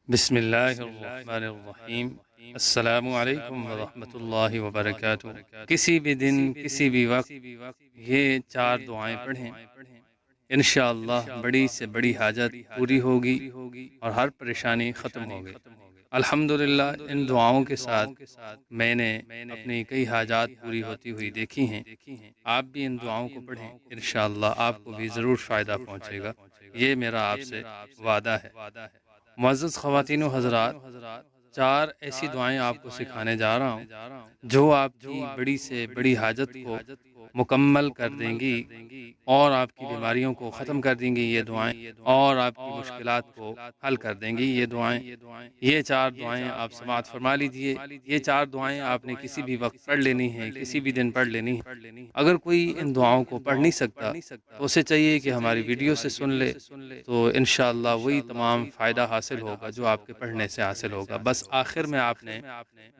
बिस्मिल्लाहिर्रहमानिर्रहीम। अस्सलामु अलैकुम वरहमतुल्लाहि वबरकातुहू। किसी भी दिन किसी भी वक्त ये चार दुआएं पढ़ें, इंशाअल्लाह बड़ी से बड़ी हाजत पूरी होगी और हर परेशानी ख़त्म होगी। अल्हम्दुलिल्लाह, इन दुआओं के साथ मैंने अपनी कई हाजात पूरी होती हुई देखी हैं। आप भी इन दुआओं को पढ़ें, इंशाअल्लाह आपको भी ज़रूर फ़ायदा पहुँचेगा। ये मेरा आपसे वादा है। मुअज़्ज़ज़ ख़वातीन व हज़रात, चार ऐसी दुआएं आपको सिखाने जा रहा हूँ जो आपकी बड़ी से बड़ी हाजत को मुकम्मल कर देंगी और आपकी बीमारियों को ख़त्म कर देंगी ये दुआएं, और आपकी मुश्किलात को हल कर देंगी ये दुआएं। ये चार दुआएं आप समाअत फरमा लीजिए। ये चार दुआएं आपने किसी भी वक्त पढ़ लेनी है, किसी भी दिन पढ़ लेनी है। अगर कोई इन दुआओं को पढ़ नहीं सकता तो उसे चाहिए कि हमारी वीडियो से सुन ले, तो इंशाअल्लाह वही तमाम फ़ायदा हासिल होगा जो आपके पढ़ने से हासिल होगा। बस आखिर में आपने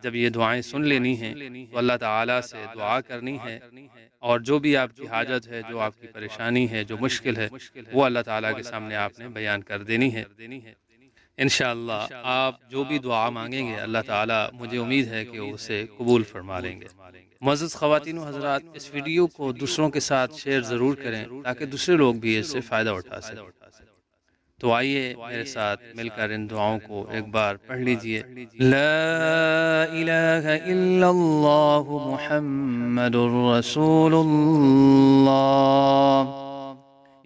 जब ये दुआएं सुन लेनी हैं तो अल्लाह ताला से दुआ करनी है, और जो भी आपकी हाजत है, जो आपकी परेशानी है, जो मुश्किल है, वो अल्लाह ताला के सामने आपने बयान कर देनी है। इंशाअल्लाह आप जो भी दुआ मांगेंगे अल्लाह ताला, मुझे उम्मीद है कि उसे कबूल फरमा लेंगे। मुअज़्ज़ज़ ख़वातीन व हज़रात, इस वीडियो को दूसरों के साथ शेयर ज़रूर करें ताकि दूसरे लोग भी इससे फ़ायदा उठा सकें। तो आइए मेरे साथ मिलकर इन दुआओं को एक बार पढ़ लीजिए। ला इलाहा इल्लल्लाहु मुहम्मदुर रसूलुल्लाह,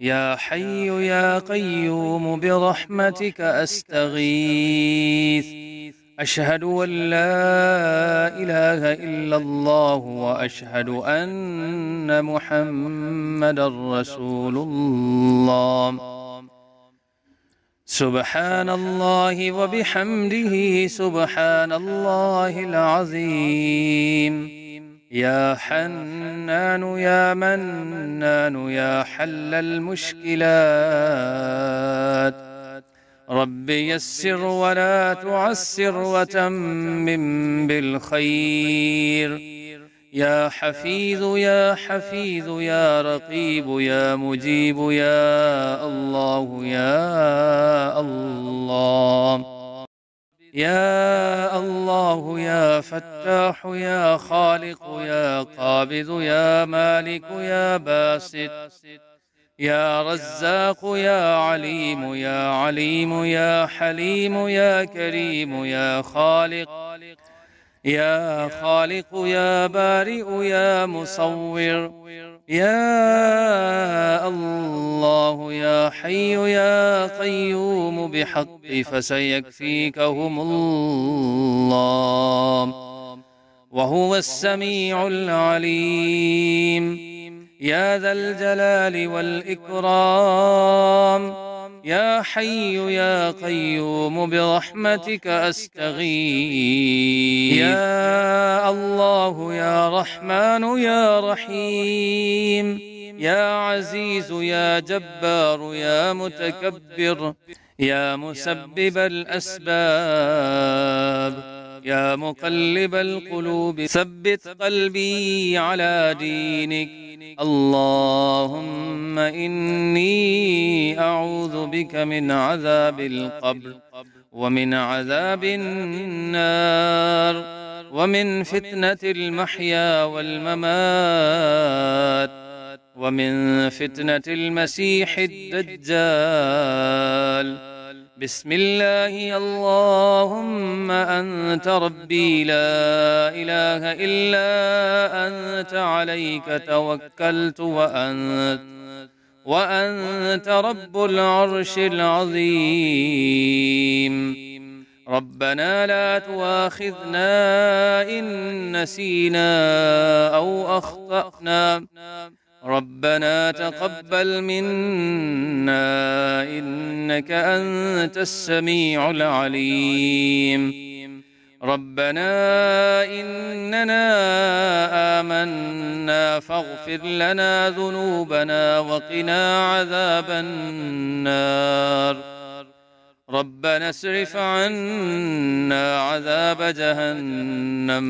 या हय्यु या क़य्यूम बिरहमतिक अस्तगीथ, अशहदु अन ला इलाहा इल्लल्लाहु व अशहदु अन्न मुहम्मदर रसूलुल्लाह। सुब्हानल्लाहि व बिहम्दिही सुब्हानल्लाहिल अज़ीम। या हन्नानु या मन्नानु या हल्लल मुश्किलात, रब्बि यस्सिर व ला तुअस्सिर व तम्मिम बिल खैर। या हफीज़ या हफीज़ या रक़ीब या मुजीब या अल्लाह या अल्लाह। या अल्लाह या फत्ताह या खालिक या क़ाबिज़ या मालिक या बासित, या रज़्ज़ाक़ या अलीम या हलीम या करीम या खालिक या बारिअ या मुसव्विर। या अल्लाह या हय्यु या क़य्यूम बिहक़्क़ि फसयक्फ़ीकहुमुल्लाह व हुवस्समीउल अलीम। या ज़ल जलालि वल इकराम, या हय्यु या क़य्यूम बिरहमतिक अस्तगीथ। या अल्लाह या रहमान या रहीम, या अज़ीज़ या जब्बार या मुतकब्बिर, या मुसब्बिबल अस्बाब, या मुक़ल्लिबल क़ुलूब सब्बित क़ल्बी अला दीनिक। अल्लाहुम्मा इन्नी अऊज़ु बिक मिन अज़ाबिल क़ब्र व मिन अज़ाबिन नार व मिन फितनतिल महया वल ममात व मिन फितनतिल मसीहिद दज्जाल। बिस्मिल्लाहि अल्लाहुम्मा अंत रब्बी ला इलाहा इल्ला अंत अलैका तवक्कलतु व अंत रब्बुल अर्शिल अज़ीम। रब्बना ला तुआखिज़ना इन नसीना औ अख़्तअना, रब्बना तक़ब्बल मिन्ना इन्नका अंतस समीउल अलीम। रब्बना इन्नना आमन्ना फ़ग़फ़िर लना ज़ुनूबना वक़िना अज़ाबन नार। रब्बना अस्रिफ़ अन्ना अज़ाब जहन्नम,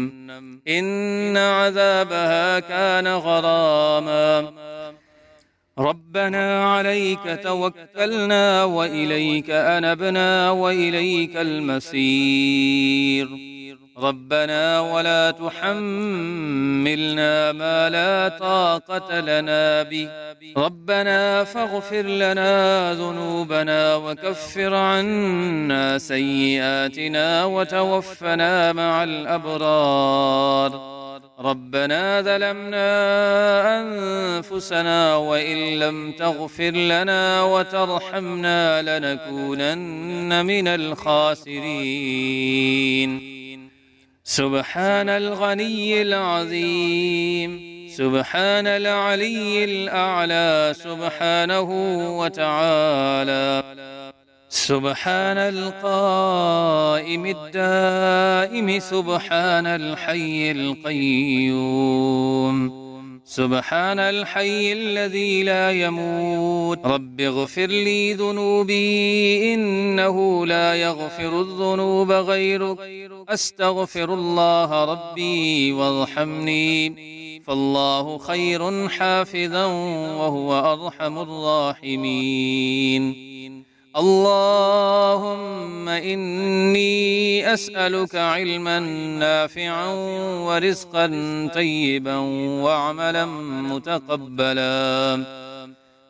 इन्न अज़ाबहा कान गरामा। ربنا عليك توكلنا وإليك أنبنا وإليك المصير. ربنا ولا تحملنا ما لا طاقة لنا به. ربنا فاغفر لنا ذنوبنا وكفر عنا سيئاتنا وتوفنا مع الأبرار. ربنا ظلمنا أنفسنا وإن لم تغفر لنا وترحمنا لنكونن من الخاسرين. سبحان الغني العظيم، سبحان العلي الأعلى سبحانه وتعالى، سبحان القائم الدائم، سبحان الحي القيوم، سبحان الحي الذي لا يموت. رب اغفر لي ذنوبي إنه لا يغفر الذنوب غيرك، أستغفر الله ربي وارحمني، فالله خير حافظا وهو أرحم الراحمين. اللهم إني أسألك علما نافعا ورزقا طيبا وعملا متقبلا.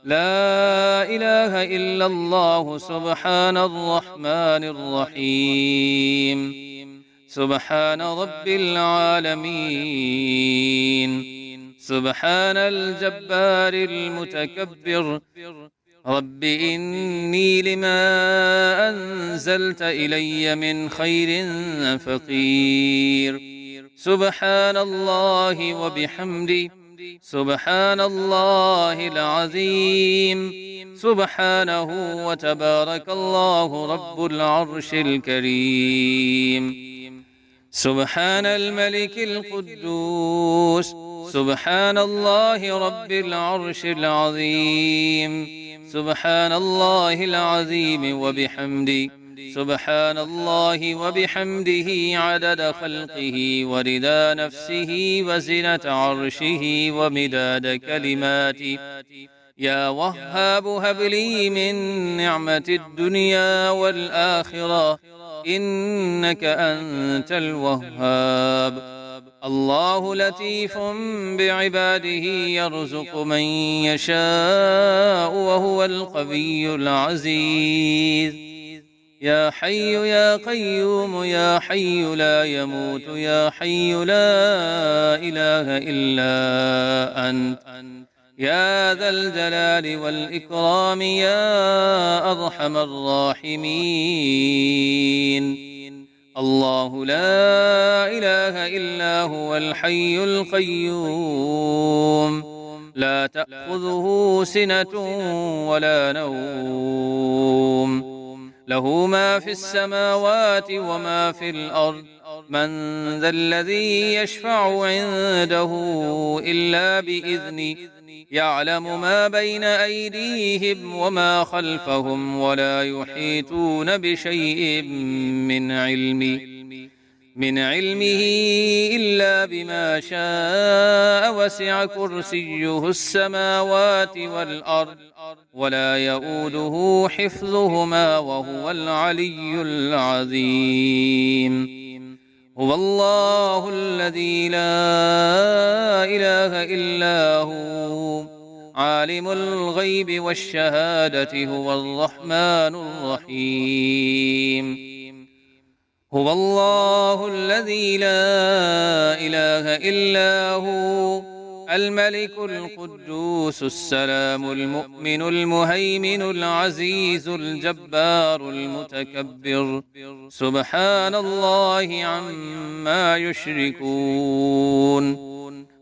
لا إله إلا الله سبحان الرحمن الرحيم، سبحان رب العالمين، سبحان الجبار المتكبر. رب إني لما أنزلت إلي من خير فقير. سبحان الله وبحمده، سبحان الله العظيم، سبحانه وتبارك الله رب العرش الكريم. سبحان الملك القدوس، سبحان الله رب العرش العظيم، سبحان الله العظيم وبحمده، سبحان الله وبحمده عدد خلقه ورضا نفسه وزنة عرشه ومداد كلماته. يا وهاب هب لي من نعمة الدنيا والآخرة إنك أنت الوهاب. الله لطيف بعباده يرزق من يشاء وهو القوي العزيز. يا حي يا قيوم يا حي لا يموت يا حي لا إله إلا أنت يا ذا الجلال والإكرام يا أرحم الراحمين. الله لا إله إلا هو الحي القيوم، لا تأخذه سنة ولا نوم، له ما في السماوات وما في الأرض. من ذا الذي يشفع عنده إلا بإذنه، يعلم ما بين أيديهم وما خلفهم ولا يحيطون بشيء من علمه إلا بما شاء. وسع كرسيه السماوات والأرض ولا يؤوده حفظهما وهو العلي العظيم. هو الله الذي لا إله إلا هو عالم الغيب والشهادة هو الرحمن الرحيم. هو الله الذي لا إله إلا هو الملك القدوس السلام المؤمن المهيمن العزيز الجبار المتكبر. سبحان الله عما يشركون.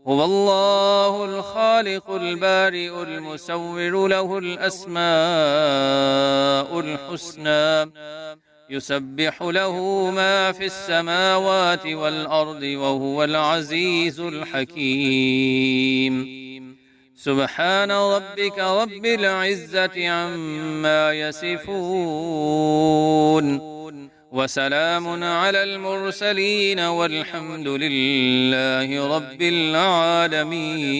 هو الله الخالق البارئ المصور له الأسماء الحسنى يسبح له ما في السماوات والأرض وهو العزيز الحكيم. سبحان ربك رب العزة عما يصفون وسلام على المرسلين والحمد لله رب العالمين.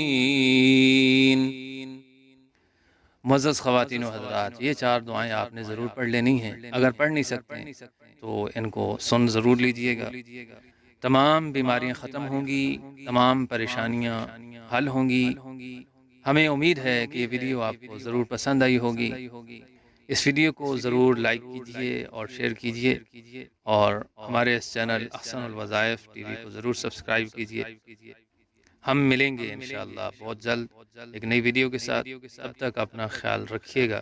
معزز خواتین و حضرات، یہ 4 دعائیں آپ نے ضرور پڑھ لینی ہیں۔ اگر پڑھ نہیں سکتے تو ان کو سن ضرور لیجئے گا۔ تمام بیماریاں ختم ہوں گی، تمام پریشانیاں حل ہوں گی۔ ہمیں امید ہے کہ یہ ویڈیو آپ کو ضرور پسند آئی ہوگی۔ اس ویڈیو کو ضرور لائک کیجئے اور شیئر کیجئے، اور ہمارے اس چینل احسن الوظائف ٹی وی کو ضرور سبسکرائب کیجئے۔ ہم ملیں گے انشاءاللہ بہت جلد ایک نئی ویڈیو کے ساتھ۔ تب تک اپنا خیال رکھیے گا۔